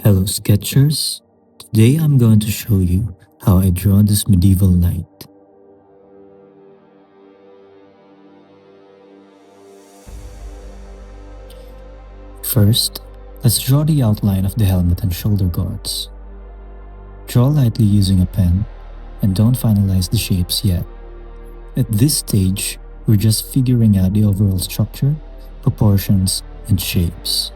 Hello Sketchers, today I'm going to show you how I draw this medieval knight. First, let's draw the outline of the helmet and shoulder guards. Draw lightly using a pen and don't finalize the shapes yet. At this stage, we're just figuring out the overall structure, proportions, and shapes.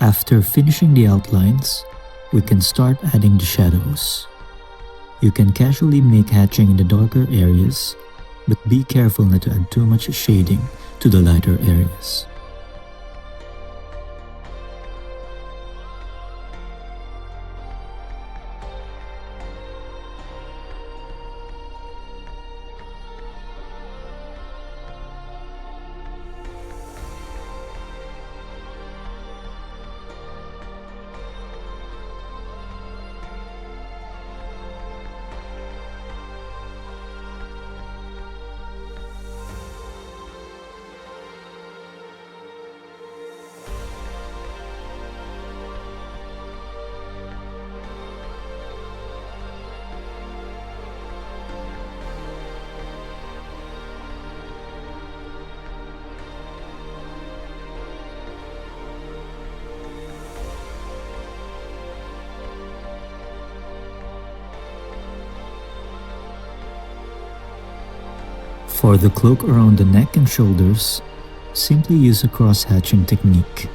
After finishing the outlines, we can start adding the shadows. You can casually make hatching in the darker areas, but be careful not to add too much shading to the lighter areas. For the cloak around the neck and shoulders, simply use a cross-hatching technique.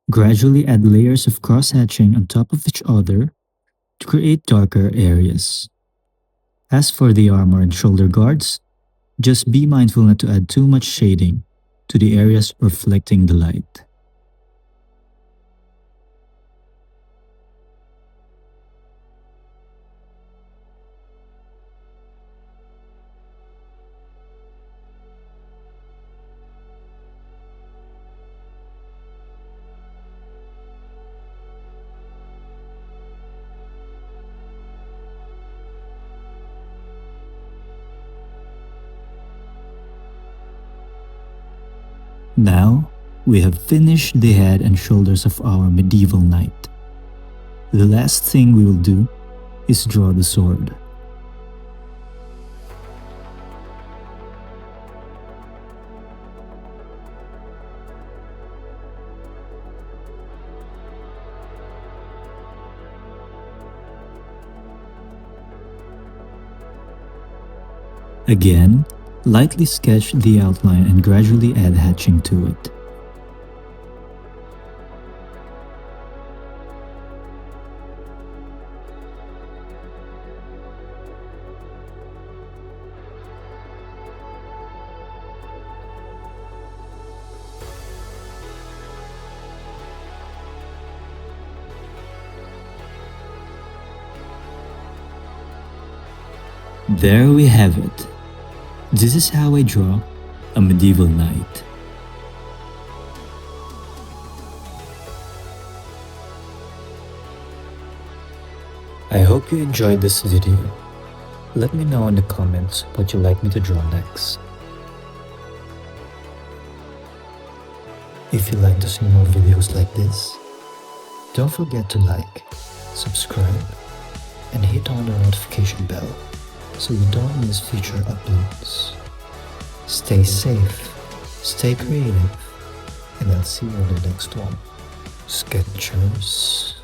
Gradually add layers of cross-hatching on top of each other to create darker areas. As for the armor and shoulder guards, just be mindful not to add too much shading to the areas reflecting the light. Now, we have finished the head and shoulders of our medieval knight. The last thing we will do is draw the sword. Again, lightly sketch the outline and gradually add hatching to it. There we have it. This is how I draw a medieval knight. I hope you enjoyed this video. Let me know in the comments what you'd like me to draw next. If you'd like to see more videos like this, don't forget to like, subscribe, and hit on the notification bell so you don't miss future uploads. Stay safe, stay creative, and I'll see you in the next one. Sketchers.